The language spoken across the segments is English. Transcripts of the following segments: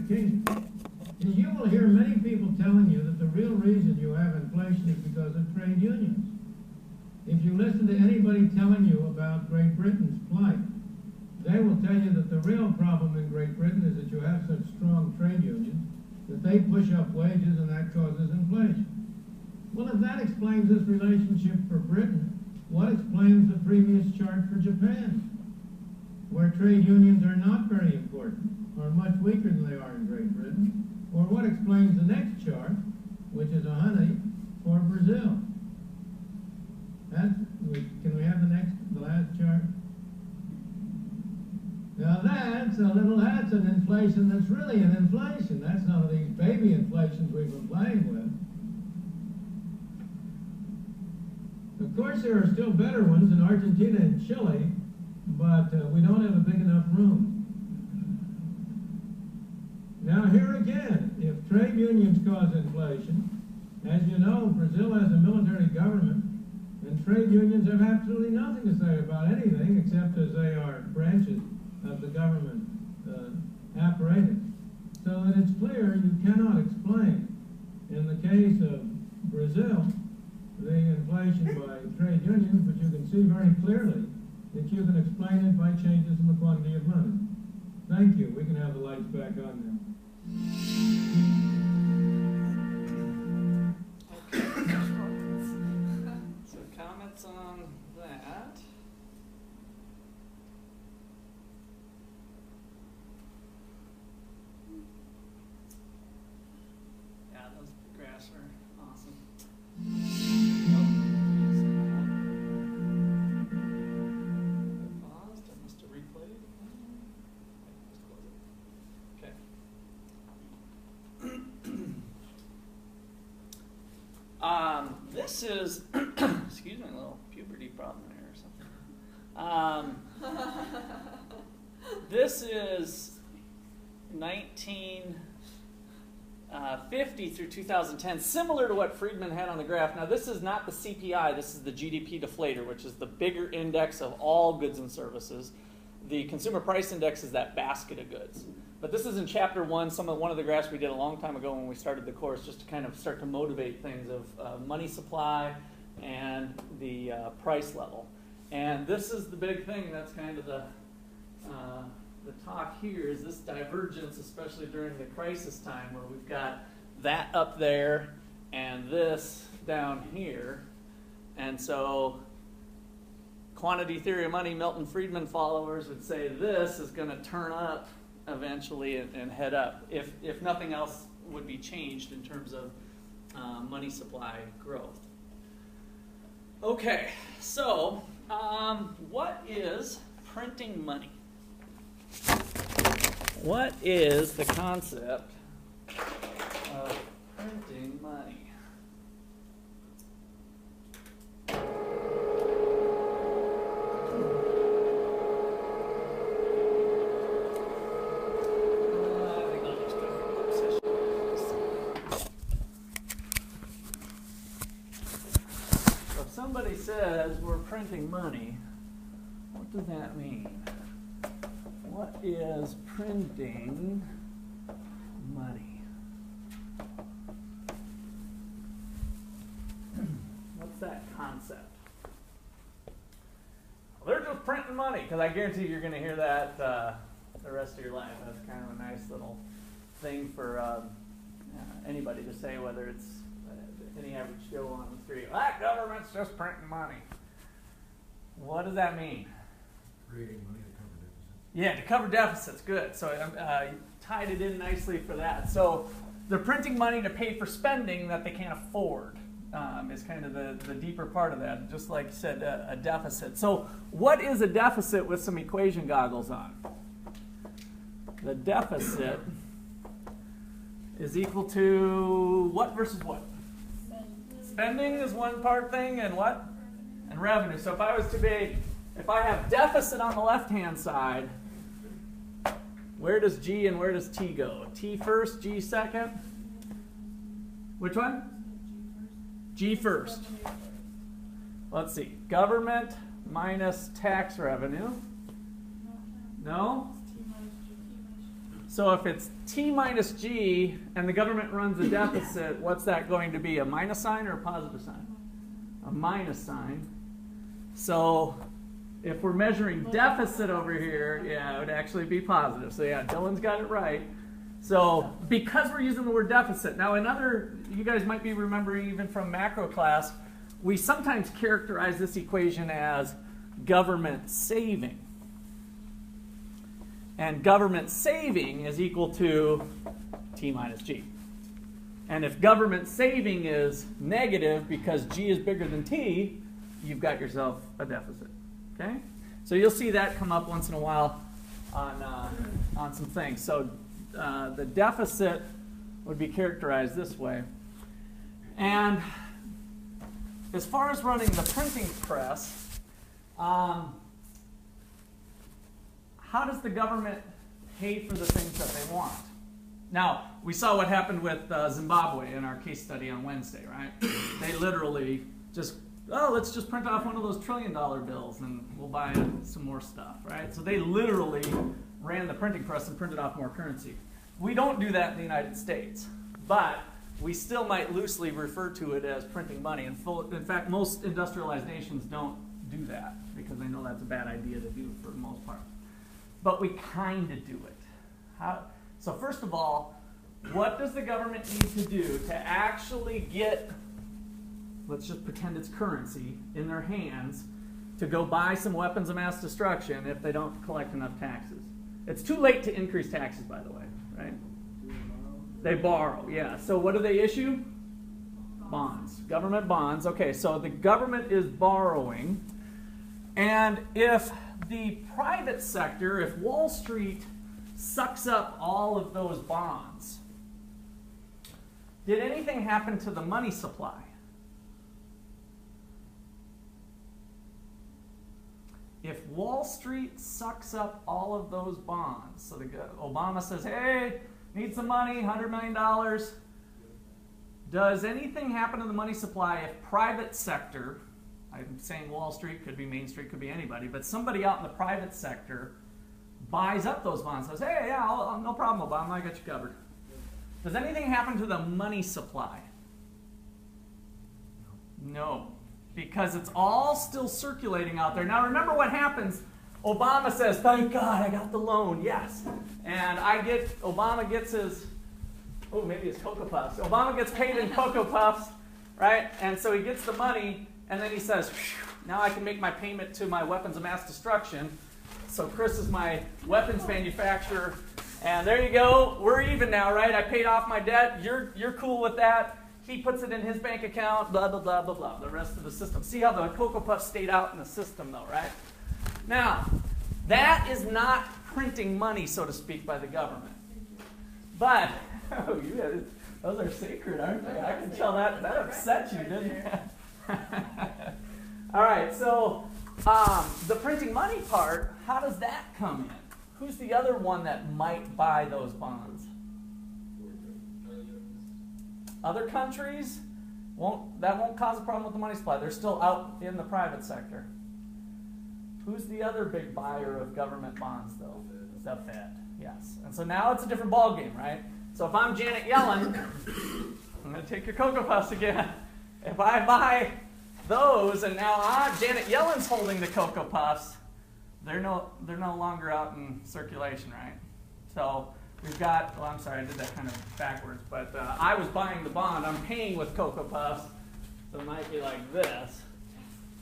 Kingdom. And you will hear many people telling you that the real reason you have inflation is because of trade unions. If you listen to anybody telling you about Great Britain's plight, they will tell you that the real problem in Great Britain is that you have such strong trade unions that they push up wages and that causes inflation. Well, if that explains this relationship for Britain, what explains the previous chart for Japan, where trade unions are not very important, or much weaker than they are in Great Britain? Or what explains the next chart, which is a honey, for Brazil? Can we have the last chart? Now that's an inflation that's really an inflation. That's none of these baby inflations we've been playing with. Of course, there are still better ones in Argentina and Chile, but we don't have a big enough room. Now here again, if trade unions cause inflation, as you know, Brazil has a military government, and trade unions have absolutely nothing to say about anything except as they are branches of the government apparatus. So that it's clear you cannot explain, in the case of Brazil, the inflation by trade unions, but you can see very clearly that you can explain it by changes in the quantity of money. Thank you. We can have the lights back on now. Okay. So comments on that? Yeah, those graphs are awesome. Paused. I must have replayed. Just close it. Okay. This is, excuse me, a little puberty problem there or something. This is 1950 through 2010, similar to what Friedman had on the graph. Now, this is not the CPI. This is the GDP deflator, which is the bigger index of all goods and services. The consumer price index is that basket of goods. But this is in chapter 1, one of the graphs we did a long time ago when we started the course, just to kind of start to motivate things of money supply and the price level. And this is the big thing. That's kind of the talk here, is this divergence, especially during the crisis time, where we've got that up there and this down here. And so quantity theory of money, Milton Friedman followers would say this is going to turn up eventually and head up, if nothing else would be changed in terms of money supply growth. Okay, so what is printing money? What is the concept of printing money? Somebody says we're printing money, what does that mean? What is printing money? What's that concept? Well, they're just printing money, because I guarantee you're going to hear that the rest of your life. That's kind of a nice little thing for anybody to say, whether it's any average Joe on the street. That government's just printing money. What does that mean? Creating money to cover deficits. Yeah, to cover deficits. Good. So you tied it in nicely for that. So they're printing money to pay for spending that they can't afford. Is kind of the deeper part of that. Just like you said, a deficit. So what is a deficit with some equation goggles on? The deficit is equal to what versus what? Spending is one part thing, and what? And revenue. So if I was to be, if I have deficit on the left-hand side, where does G and where does T go? T first, G second? Which one? G first. Let's see. Government minus tax revenue. No? So if it's T minus G and the government runs a deficit, what's that going to be? A minus sign or a positive sign? A minus sign. So if we're measuring deficit over here, yeah, it would actually be positive. So yeah, Dylan's got it right. So because we're using the word deficit, now you guys might be remembering even from macro class, we sometimes characterize this equation as government saving. And government saving is equal to T minus G. And if government saving is negative because G is bigger than T, you've got yourself a deficit. Okay? So you'll see that come up once in a while on some things. So the deficit would be characterized this way. And as far as running the printing press, how does the government pay for the things that they want? Now, we saw what happened with Zimbabwe in our case study on Wednesday, right? They literally just, let's just print off one of those $1 trillion bills and we'll buy some more stuff, right? So they literally ran the printing press and printed off more currency. We don't do that in the United States, but we still might loosely refer to it as printing money. In fact, most industrialized nations don't do that because they know that's a bad idea to do for the most part. But we kind of do it. So first of all, what does the government need to do to actually get, let's just pretend it's currency, in their hands to go buy some weapons of mass destruction if they don't collect enough taxes? It's too late to increase taxes, by the way, right? They borrow, yeah. So what do they issue? Bonds. Government bonds. Okay, so the government is borrowing. And if the private sector, if Wall Street sucks up all of those bonds, did anything happen to the money supply? If Wall Street sucks up all of those bonds, so Obama says, hey, need some money, $100 million. Does anything happen to the money supply if private sector, I'm saying Wall Street, could be Main Street, could be anybody, but somebody out in the private sector buys up those bonds, says, hey, yeah, no problem, Obama, I got you covered. Does anything happen to the money supply? No, because it's all still circulating out there. Now remember what happens. Obama says, thank God I got the loan, yes. And Obama gets his, maybe it's Cocoa Puffs. Obama gets paid in Cocoa Puffs, right? And so he gets the money, and then he says, now I can make my payment to my weapons of mass destruction. So Chris is my weapons manufacturer, and there you go. We're even now, right? I paid off my debt. You're cool with that. He puts it in his bank account, blah, blah, blah, blah, blah, the rest of the system. See how the Cocoa Puffs stayed out in the system, though, right? Now, that is not printing money, so to speak, by the government. But, those are sacred, aren't they? I can tell that upset you, didn't it? All right, so the printing money part, how does that come in? Who's the other one that might buy those bonds? Other countries, that won't cause a problem with the money supply. They're still out in the private sector. Who's the other big buyer of government bonds, though? The Fed, yes. And so now it's a different ballgame, right? So if I'm Janet Yellen, I'm going to take your Cocoa Puffs again. If I buy those, and now Janet Yellen's holding the Cocoa Puffs, they're no longer out in circulation, right? So we've got, I'm sorry, I did that kind of backwards, but I was buying the bond. I'm paying with Cocoa Puffs, so it might be like this.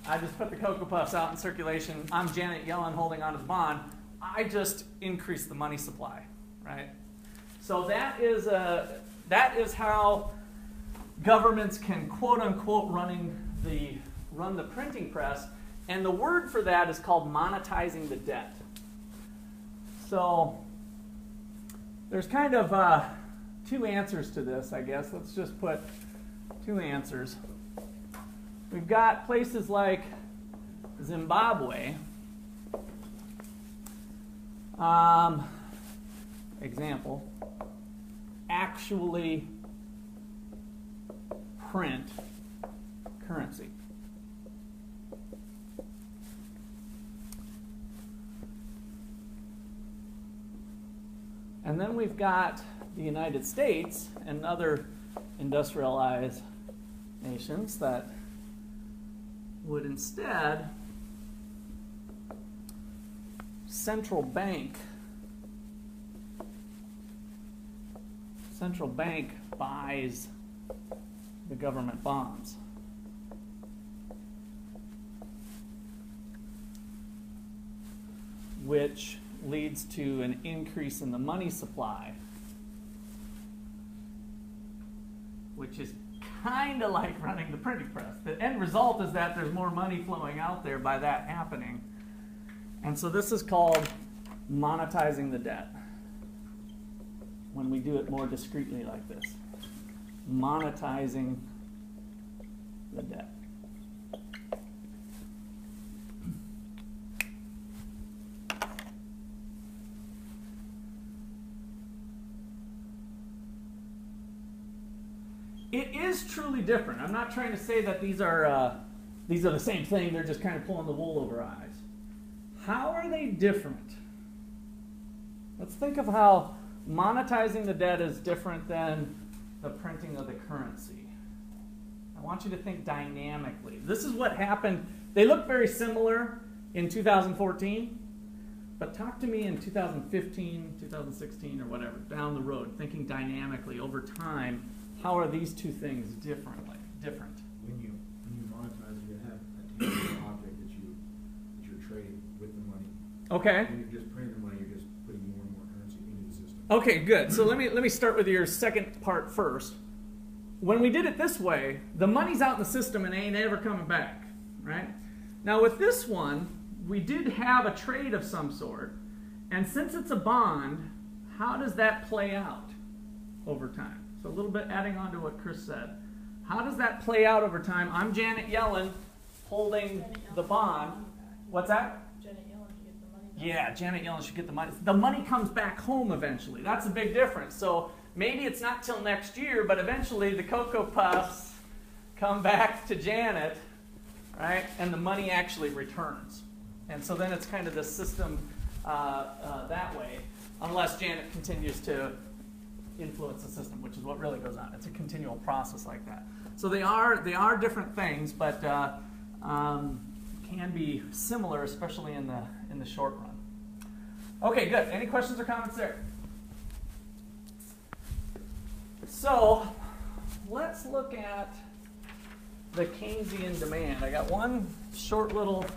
I just put the Cocoa Puffs out in circulation. I'm Janet Yellen holding onto the bond. I just increased the money supply, right? So that is how governments can quote unquote run the printing press, and the word for that is called monetizing the debt. So there's kind of two answers to this, I guess. Let's just put two answers. We've got places like Zimbabwe. Example, actually print currency. And then we've got the United States and other industrialized nations that would instead central bank buys the government bonds. Which leads to an increase in the money supply, which is kind of like running the printing press. The end result is that there's more money flowing out there by that happening. And so this is called monetizing the debt, when we do it more discreetly like this. Monetizing the debt. It is truly different. I'm not trying to say that these are the same thing. They're just kind of pulling the wool over our eyes. How are they different? Let's think of how monetizing the debt is different than the printing of the currency. I want you to think dynamically. This is what happened. They look very similar in 2014, but talk to me in 2015, 2016, or whatever, down the road, thinking dynamically over time. How are these two things different? When you monetize, you have a tangible object that you're trading with the money. Okay. When you're just printing the money, you're just putting more and more currency into the system. Okay, good. So let me start with your second part first. When we did it this way, the money's out in the system and ain't ever coming back, right? Now with this one, we did have a trade of some sort, and since it's a bond, how does that play out over time? So a little bit adding on to what Chris said. How does that play out over time? I'm Janet Yellen holding the bond. What's that? Janet Yellen should get the money. Yeah, Janet Yellen should get the money. The money comes back home eventually. That's a big difference. So maybe it's not till next year, but eventually the Cocoa Puffs come back to Janet, right? And the money actually returns. And so then it's kind of the system that way, unless Janet continues to influence the system, which is what really goes on. It's a continual process like that. So they are different things, but can be similar, especially in the short run. Okay, good. Any questions or comments there? So let's look at the Keynesian demand. I got one short little,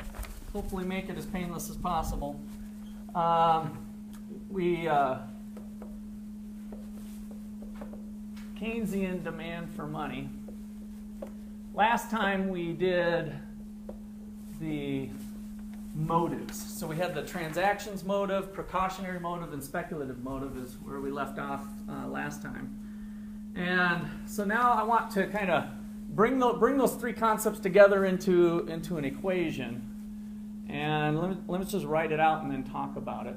hopefully make it as painless as possible. Keynesian demand for money. Last time we did the motives. So we had the transactions motive, precautionary motive, and speculative motive is where we left off last time. And so now I want to kind of bring those three concepts together into an equation. And let me just write it out and then talk about it.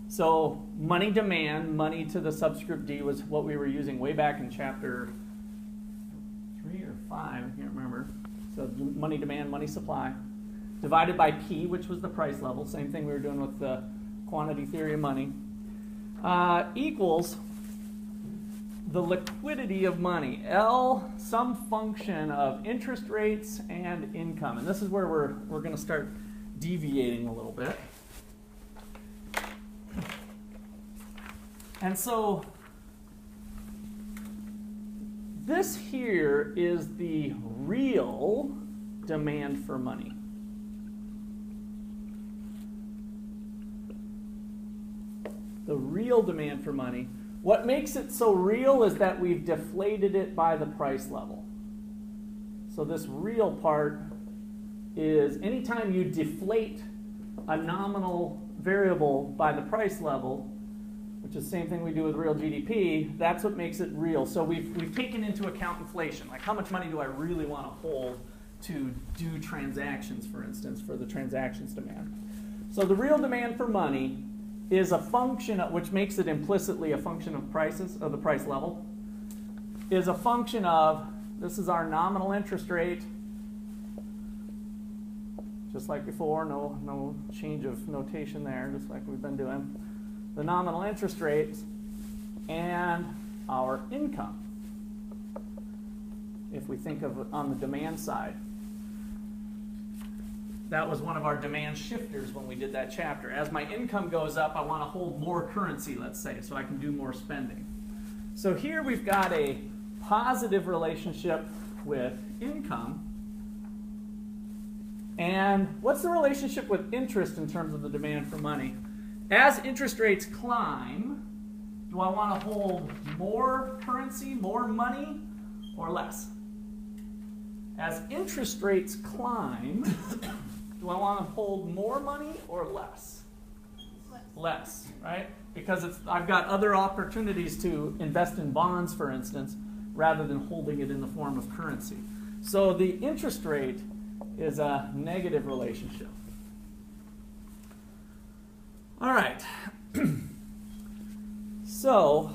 So money demand, money to the subscript D was what we were using way back in chapter 3 or 5, I can't remember. So money demand, money supply, divided by P, which was the price level, same thing we were doing with the quantity theory of money, equals the liquidity of money, L, some function of interest rates and income. And this is where we're going to start deviating a little bit. And so this here is the real demand for money. The real demand for money. What makes it so real is that we've deflated it by the price level. So this real part is anytime you deflate a nominal variable by the price level, which is the same thing we do with real GDP, that's what makes it real. So we've taken into account inflation. Like how much money do I really want to hold to do transactions, for instance, for the transactions demand. So the real demand for money is a function of, which makes it implicitly a function of prices, of the price level, is a function of, this is our nominal interest rate, just like before, no change of notation there, just like we've been doing, the nominal interest rates, and our income, if we think of on the demand side. That was one of our demand shifters when we did that chapter. As my income goes up, I want to hold more currency, let's say, so I can do more spending. So here we've got a positive relationship with income. And what's the relationship with interest in terms of the demand for money? As interest rates climb, do I want to hold more currency, more money, or less? As interest rates climb, do I want to hold more money or less? Less, right? Because I've got other opportunities to invest in bonds, for instance, rather than holding it in the form of currency. So the interest rate is a negative relationship. All right. So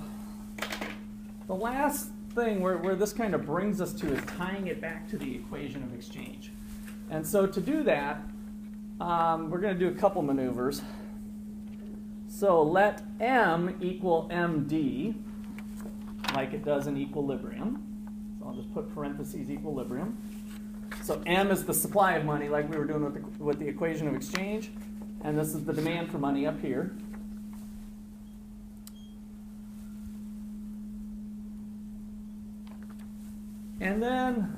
the last thing where this kind of brings us to is tying it back to the equation of exchange. And so to do that, we're going to do a couple maneuvers. So let M equal MD, like it does in equilibrium. So I'll just put parentheses equilibrium. So M is the supply of money, like we were doing with the equation of exchange. And this is the demand for money up here. And then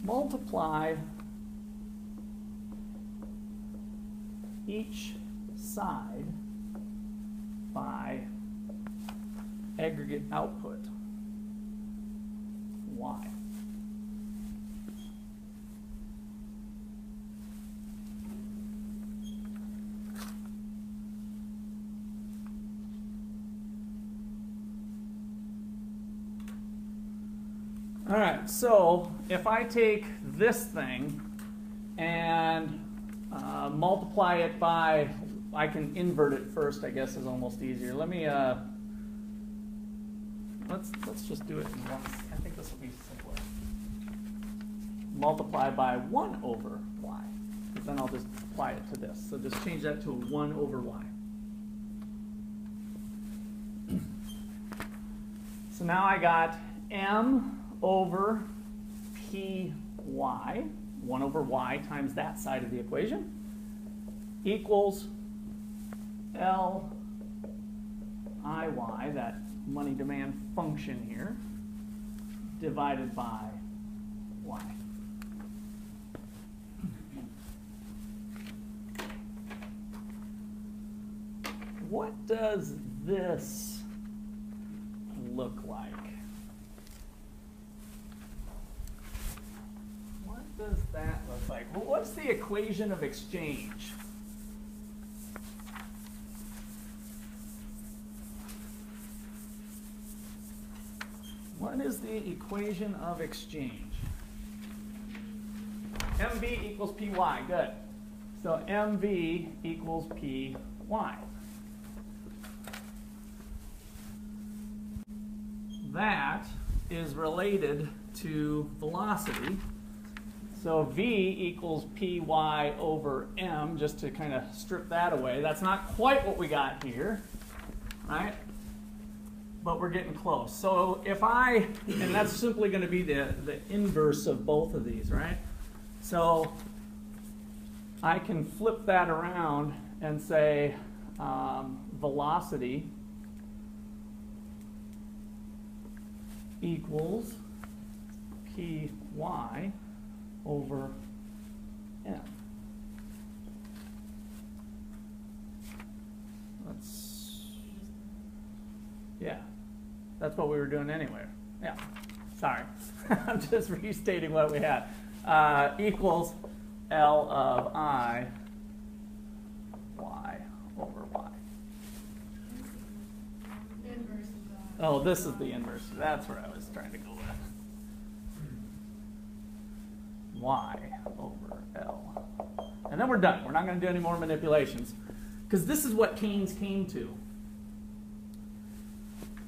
multiply each side by aggregate output, Y. All right, so if I take this thing and multiply it by, I can invert it first, I guess is almost easier. Let me, let's just do it in one. I think this will be simpler. Multiply by 1 over y, because then I'll just apply it to this. So just change that to a 1 over y. So now I got m over py, 1 over y times that side of the equation, equals Liy, that money demand function here, divided by y. What does this look like? What does that look like? Well, what's the equation of exchange? What is the equation of exchange? MV equals PY, good. So MV equals PY. That is related to velocity. So V equals PY over M, just to kind of strip that away. That's not quite what we got here, right? But we're getting close. So if and that's simply going to be the inverse of both of these, right? So I can flip that around and say velocity equals Py over M. That's what we were doing anyway. Yeah, sorry. I'm just restating what we had. Equals L of I y over y. Inverse of that. Oh, this is the inverse. That's where I was trying to go with. Y over L. And then we're done. We're not going to do any more manipulations, because this is what Keynes came to.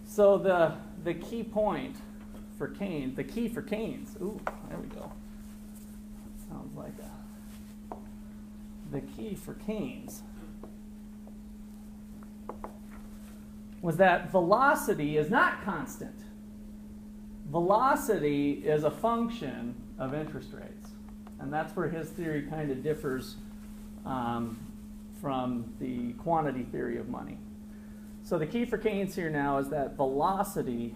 So the key point for Keynes, the key for Keynes, ooh, there we go. That sounds like the key for Keynes was that velocity is not constant. Velocity is a function of interest rates. And that's where his theory kind of differs from the quantity theory of money. So the key for Keynes here now is that velocity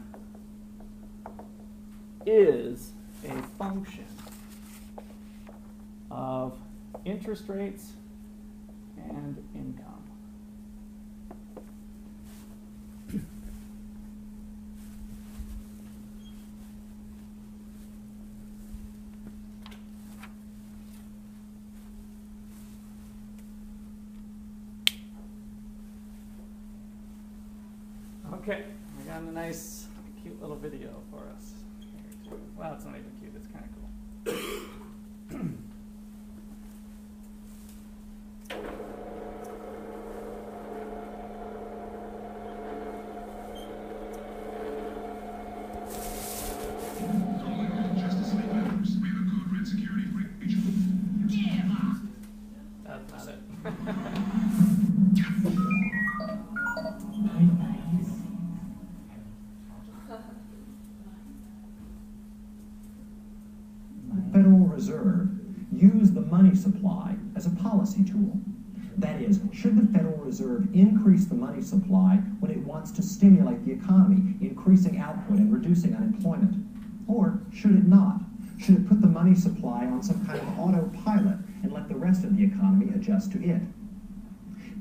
is a function of interest rates and income. Okay, I got a nice, cute little video for us. Well, it's not even cute, it's kind of cool. That's not it. Federal Reserve use the money supply as a policy tool. That is, should the Federal Reserve increase the money supply when it wants to stimulate the economy, increasing output and reducing unemployment? Or should it not? Should it put the money supply on some kind of autopilot and let the rest of the economy adjust to it?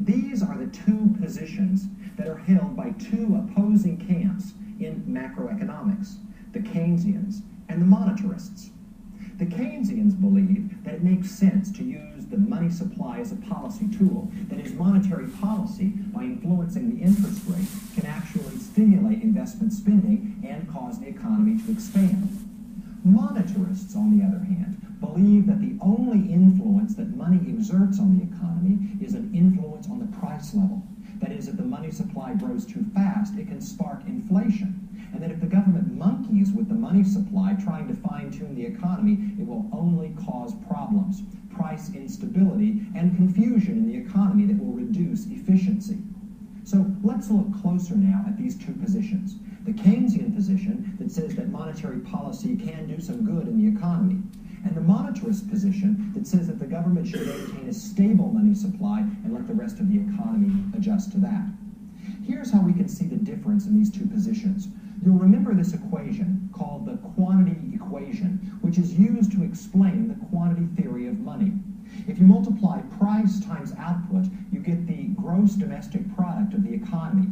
These are the two positions that are held by two opposing camps in macroeconomics, the Keynesians and the monetarists. The Keynesians believe that it makes sense to use the money supply as a policy tool, that is, monetary policy, by influencing the interest rate, can actually stimulate investment spending and cause the economy to expand. Monetarists, on the other hand, believe that the only influence that money exerts on the economy is an influence on the price level. That is, if the money supply grows too fast, it can spark inflation. And that if the government monkeys with the money supply trying to fine-tune the economy, it will only cause problems, price instability, and confusion in the economy that will reduce efficiency. So let's look closer now at these two positions. The Keynesian position that says that monetary policy can do some good in the economy, and the monetarist position that says that the government should maintain a stable money supply and let the rest of the economy adjust to that. Here's how we can see the difference in these two positions. You'll remember this equation called the quantity equation, which is used to explain the quantity theory of money. If you multiply price times output, you get the gross domestic product of the economy.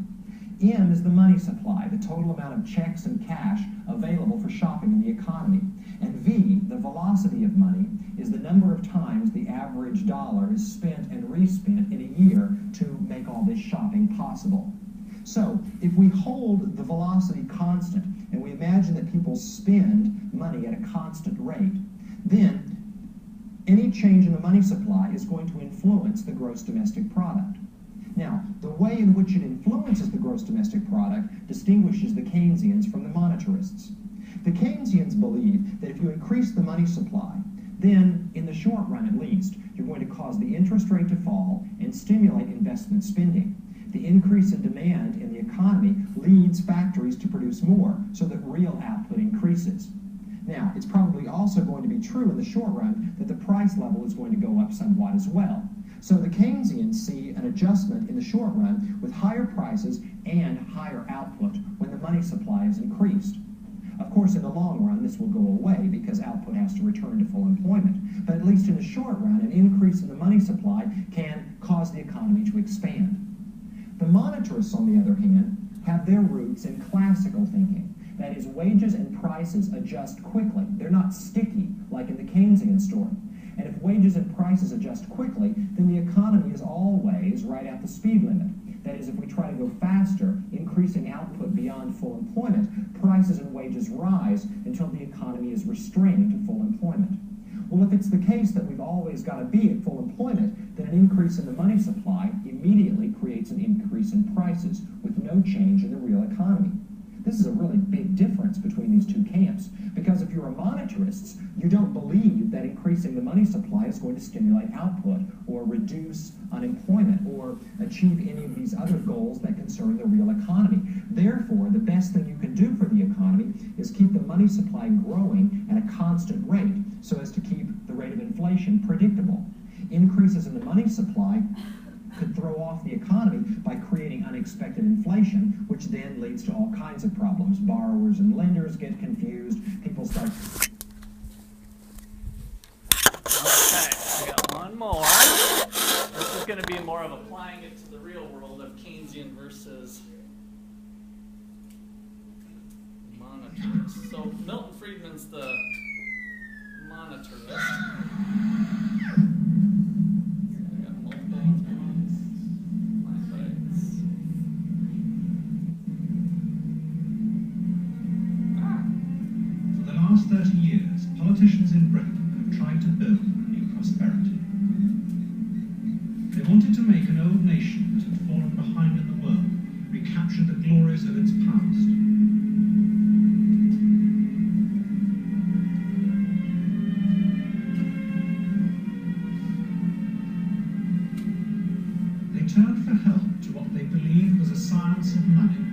M is the money supply, the total amount of checks and cash available for shopping in the economy. And V, the velocity of money, is the number of times the average dollar is spent and respent in a year to make all this shopping possible. So, if we hold the velocity constant, and we imagine that people spend money at a constant rate, then any change in the money supply is going to influence the gross domestic product. Now, the way in which it influences the gross domestic product distinguishes the Keynesians from the monetarists. The Keynesians believe that if you increase the money supply, then, in the short run at least, you're going to cause the interest rate to fall and stimulate investment spending. The increase in demand in the economy leads factories to produce more, so that real output increases. Now, it's probably also going to be true in the short run that the price level is going to go up somewhat as well. So the Keynesians see an adjustment in the short run with higher prices and higher output when the money supply is increased. Of course, in the long run, this will go away because output has to return to full employment. But at least in the short run, an increase in the money supply can cause the economy to expand. The monetarists, on the other hand, have their roots in classical thinking. That is, wages and prices adjust quickly. They're not sticky, like in the Keynesian story. And if wages and prices adjust quickly, then the economy is always right at the speed limit. That is, if we try to go faster, increasing output beyond full employment, prices and wages rise until the economy is restrained to full employment. Well, if it's the case that we've always got to be at full employment, then an increase in the money supply immediately creates an increase in prices with no change in the real economy. This is a really big difference between these two camps, because if you're a monetarist, you don't believe that increasing the money supply is going to stimulate output or reduce unemployment or achieve any of these other goals that concern the real economy. Therefore, the best thing you can do for the economy is keep the money supply growing at a constant rate so as to keep the rate of inflation predictable. Increases in the money supply could throw off the economy by creating unexpected inflation, which then leads to all kinds of problems. Borrowers and lenders get confused. People start... Okay, we got one more. This is going to be more of applying it to the real world of Keynesian versus monetarist. So Milton Friedman's the monetarist. For the last 30 years, politicians in Britain have tried to build new prosperity. They wanted to make an old nation that had fallen behind in the world recapture the glories of its past. They turned for help to what they believed was a science of money.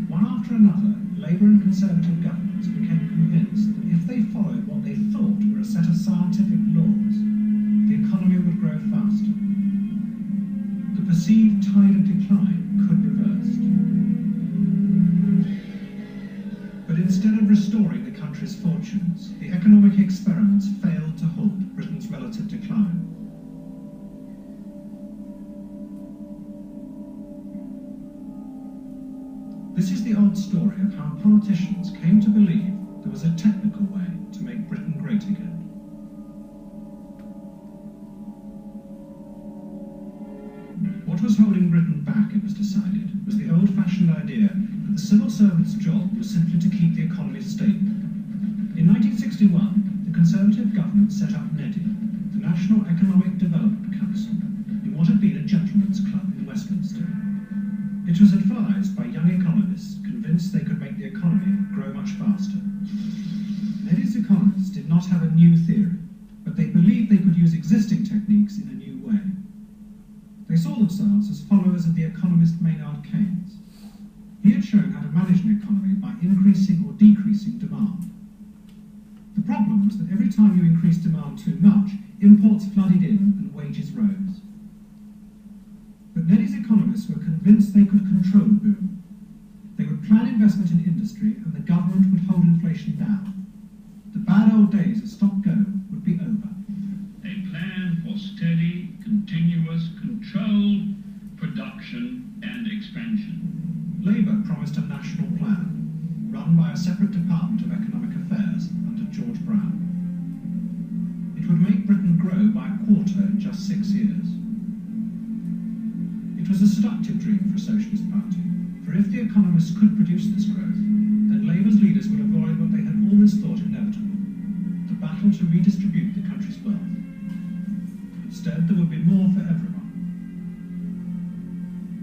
One after another, Labour and Conservative governments became convinced that if they followed what they thought were a set of scientific laws, the economy would grow faster. The perceived tide of decline could be reversed. But instead of restoring the country's fortunes, the economic experiments failed to halt Britain's relative decline. This is the old story of how politicians came to believe there was a technical way to make Britain great again. What was holding Britain back, it was decided, was the old-fashioned idea that the civil servant's job was simply to keep the economy stable. In 1961, the Conservative government set up NEDI, the National Economic Development Council, in what had been a gentleman's club in Westminster. It was advised by young economists convinced they could make the economy grow much faster. NEDI's economists did not have a new theory, but they believed they could use existing techniques in a new way. They saw themselves as followers of the economist Maynard Keynes. He had shown how to manage an economy by increasing or decreasing demand. The problem was that every time you increased demand too much, imports flooded in and wages rose. But NEDI's economists were convinced they could control the boom. They would plan investment in industry and the government would hold inflation down. The bad old days of stop-go would be over. A plan for steady, continuous, controlled production and expansion. Labour promised a national plan, run by a separate Department of Economic Affairs under George Brown. It would make Britain grow by a quarter in just 6 years. It was a seductive dream for a socialist party, for if the economists could produce this growth, then Labour's leaders would avoid what they had always thought inevitable, the battle to redistribute the country's wealth. Instead, there would be more for everyone.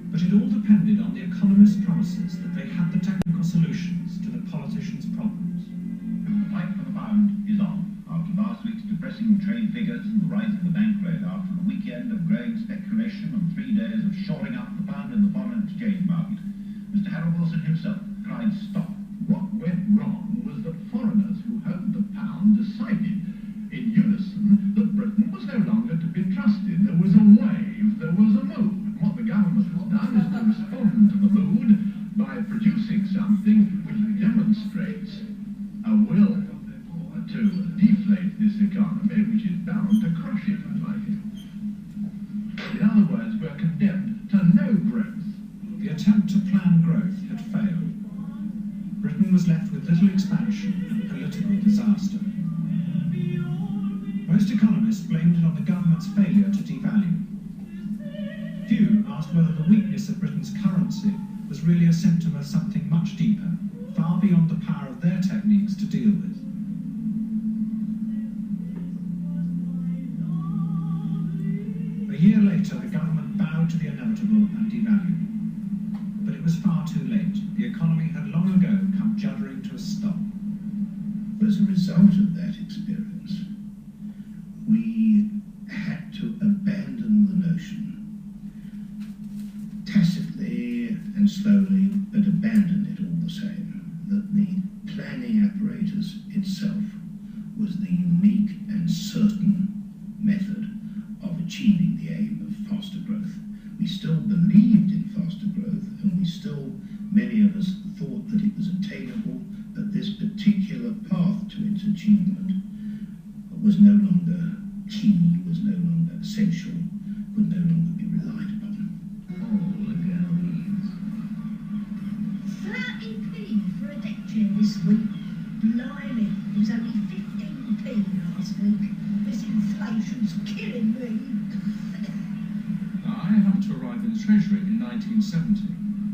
But it all depended on the economists' promises that they had the technical solutions to the politicians' problems. The fight for the pound is on. After last week's depressing trade figures and the rise of the bank rate, after a weekend of growing speculation and 3 days of shoring up the pound in the foreign exchange market, Mr. Harold Wilson himself cried stop. What went wrong was that foreigners who held the pound decided in unison that Britain was no longer to be trusted. There was a wave, there was a mood. And what the government has done is to respond to the mood by producing something which demonstrates a will to deflate this economy, which is bound to crush it, in my view. In other words, we're condemned to no growth. The attempt to plan growth had failed. Britain was left with little expansion and political disaster. Most economists blamed it on the government's failure to devalue. Few asked whether the weakness of Britain's currency was really a symptom of something much deeper, far beyond the power of their techniques to deal with. A year later, the government bowed to the inevitable and devalued. But it it was far too late. The economy had long ago come juddering to a stop. As a result of that experience, we had to abandon the notion, tacitly and slowly, but abandon it all the same, that the planning apparatus itself was the unique and certain method of achieving the aim of faster growth. We still believed in faster growth, and we still, many of us, thought that it was attainable, but this particular path to its achievement was no longer key, was no longer essential, could no longer be relied upon. All the girls. 30p for a deck chair this week. Blimey, it was only 15p last week. This inflation's killing me. I happened to arrive in the Treasury in 1970.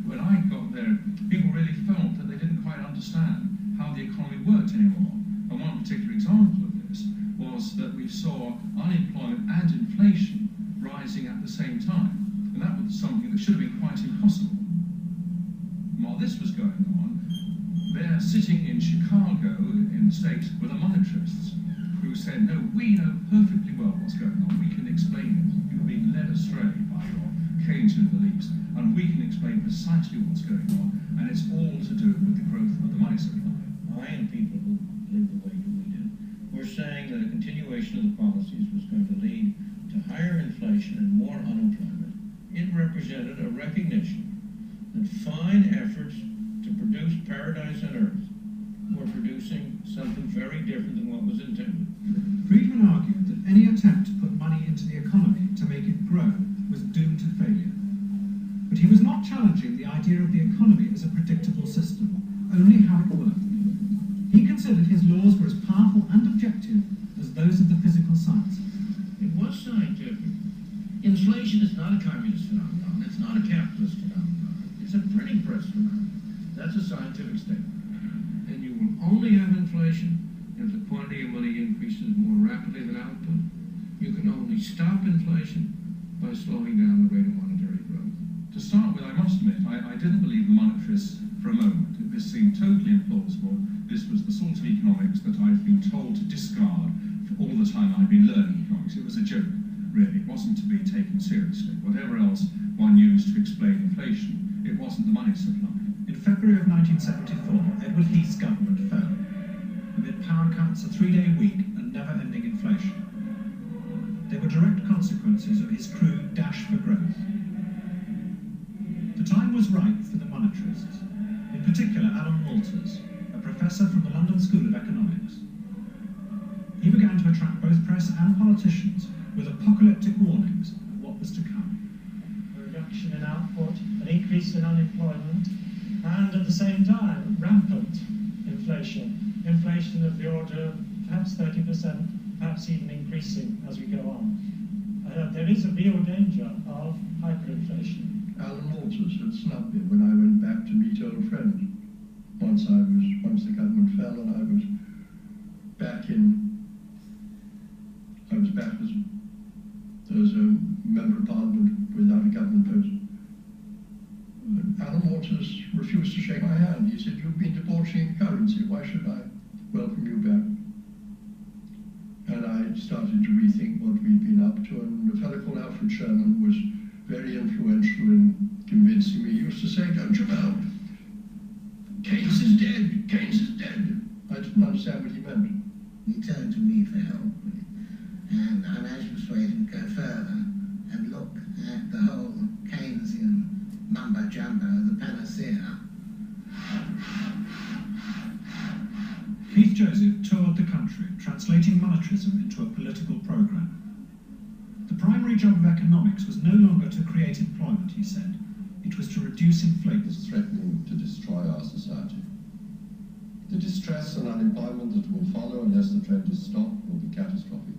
When I got there, people really felt that they didn't quite understand how the economy worked anymore. And one particular example of this was that we saw unemployment and inflation rising at the same time. And that was something that should have been quite impossible. And while this was going on, they're sitting in Chicago in the States with the monetarists who said, no, we know perfectly well what's going on. We can explain it. You've been led astray by your Keynesian beliefs, and we can explain precisely what's going on, and it's all to do with the growth of the money supply. I and people who live the way that we did were saying that a continuation of the policies was going to lead to higher inflation and more unemployment. It represented a recognition that fine efforts to produce paradise on earth were producing something very different than what was intended. Friedman argued that any attempt to put money into the economy to make it grow was doomed to failure. But he was not challenging the idea of the economy as a predictable system, only how it worked. He considered his laws were as powerful and objective as those of the physical sciences. It was scientific. Inflation is not a communist phenomenon. It's not a capitalist phenomenon. It's a printing press phenomenon. That's a scientific statement. And you will only have inflation if the quantity of money increases more rapidly than output. You can only stop inflation by slowing down the rate of monetary growth. To start with, I must admit, I didn't believe the monetarists for a moment. This seemed totally implausible. This was the sort of economics that I've been told to discard for all the time I've been learning economics. It was a joke, really. It wasn't to be taken seriously. Whatever else one used to explain inflation, it wasn't the money supply. In February of 1974, Edward Heath's government fell. Amid power cuts, a 3-day week, and never-ending inflation. They were direct consequences of his crude dash for growth. The time was ripe for the monetarists, in particular Alan Walters, a professor from the London School of Economics. He began to attract both press and politicians with apocalyptic warnings of what was to come. A reduction in output, an increase in unemployment, and at the same time, rampant inflation. Inflation of the order of perhaps 30%, perhaps even increasing as we go on. There is a real danger of hyperinflation. Alan Walters had snubbed me when I went back to meet old friends. Once the government fell and I was back as a member of Parliament without a government post. Alan Walters refused to shake my hand. He said, "You've been debauching currency. Why should I welcome you back?" And I started to rethink what we'd been up to, and a fellow called Alfred Sherman was very influential in convincing me. He used to say, "Don't you know, Keynes is dead, Keynes is dead." I didn't understand what he meant. He turned to me for help, and I managed to persuade him to go further and look at the whole Keynesian mumbo-jumbo, the panacea. Keith Joseph toured the country, translating monetarism into a political program. The primary job of economics was no longer to create employment, he said. It was to reduce inflation. It's threatening to destroy our society. The distress and unemployment that will follow unless the trend is stopped will be catastrophic.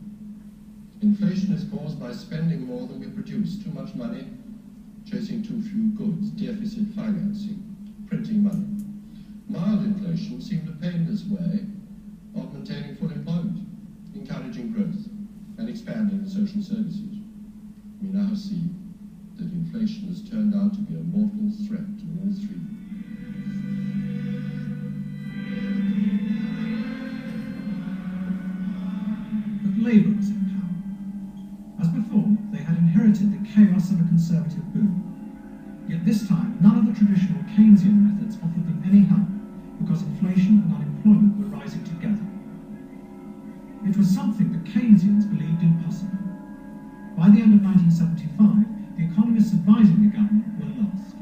Inflation is caused by spending more than we produce, too much money, chasing too few goods, deficit financing, printing money. Mild inflation seemed a painless way of maintaining full employment, encouraging growth, and expanding the social services. We now see that inflation has turned out to be a mortal threat to all three. But Labour was in power. As before, they had inherited the chaos of a Conservative boom. Yet this time, none of the traditional Keynesian methods offered them any help, because inflation and unemployment were rising together. It was something the Keynesians believed impossible. By the end of 1975, the economists advising the government were lost.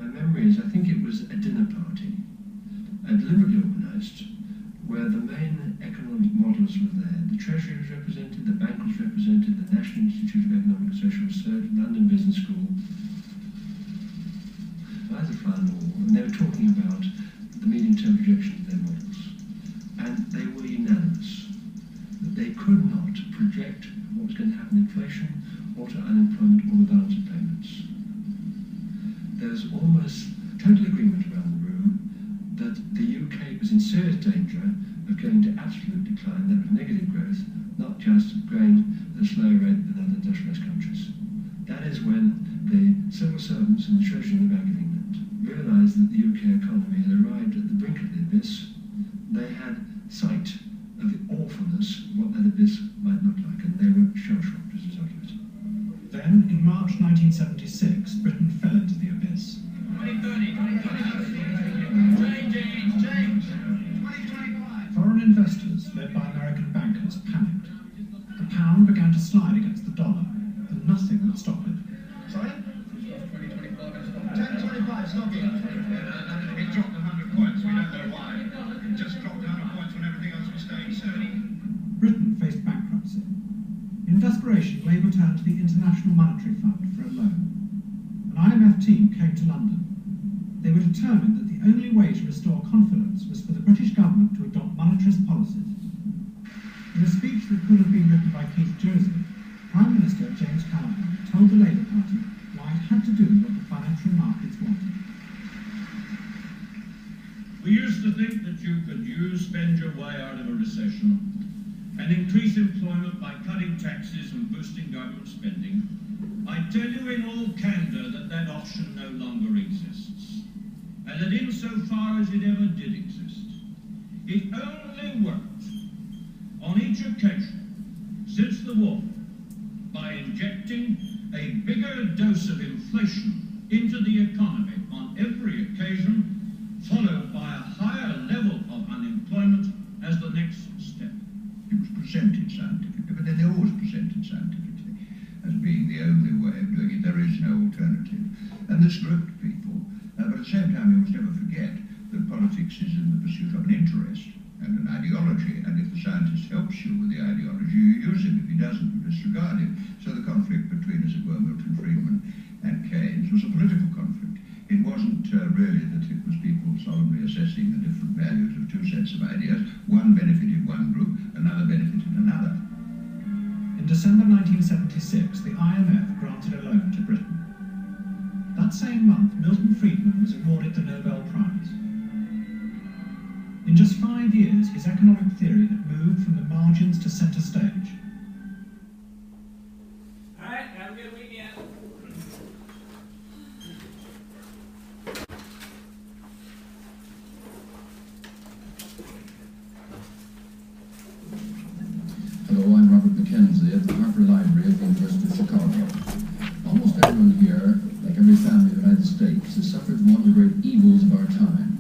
My memory is, I think it was a dinner party, deliberately organised, where the main economic models were there. The Treasury was represented, the Bank was represented, the National Institute of Economic and Social Research, London Business School, either Fine or, and they were talking about the medium-term projection of their models. And they were unanimous that they could not project what was going to happen to inflation, or to unemployment, or the balance of payments. There's almost total agreement around the room that the UK was in serious danger of going to absolute decline, that was negative growth, not just growing at a slower rate than other industrialised countries. That is when the civil servants and the Treasury and the Bank of England realised that the UK economy had arrived at the brink of the abyss. They had sight of the awfulness of what that abyss might look like, and they were shell-shocked as a result of it. Then, in March 1976, Britain fell into the abyss. 2025. Foreign investors, led by American bankers, panicked. The pound began to slide against the dollar, and nothing would stop it. Sorry? 1025, stop it. It dropped 100 points, we don't know why. It just dropped 100 points when everything else was staying steady. Britain faced bankruptcy. In desperation, Labour turned to the International Monetary Fund for a loan. An IMF team came to London. They were determined that the only way to restore confidence was for the British government to adopt monetarist policies. In a speech that could have been written by Keith Joseph, Prime Minister James Callaghan told the Labour Party why it had to do what the financial markets wanted. We used to think that you could spend your way out of a recession and increase employment by cutting taxes and boosting government spending. I tell you in all candour that that option no longer exists, and that insofar as it ever did exist, it only worked on each occasion since the war by injecting a bigger dose of inflation into the economy on every occasion, followed by a higher level of unemployment as the next step. It was presented scientifically, but then they're always presented scientifically as being the only way of doing it. There is no alternative. And this gripped people. But at the same time, you must never forget that politics is in the pursuit of an interest and an ideology. And if the scientist helps you with the ideology, you use him. If he doesn't, you disregard him. So the conflict between, as it were, Milton Friedman and Keynes was a political conflict. It wasn't really that it was people solemnly assessing the different values of two sets of ideas. One benefited one group, another benefited another. In December 1976, the IMF granted a loan to Britain. That same month, Milton Friedman was awarded the Nobel Prize. In just 5 years, his economic theory had moved from the margins to centre stage. All right, have a good weekend. Hello, I'm Robert McKenzie at the Harper Library at the University of Chicago. Almost everyone here, like every family in the United States, has suffered from one of the great evils of our time.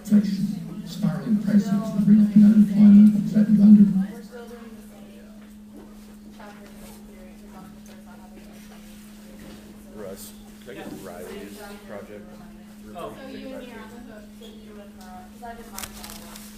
Inflation, spiraling prices that bring up unemployment and threaten under. Russ, can I get Riley's project? Oh. So you and your because I did my job.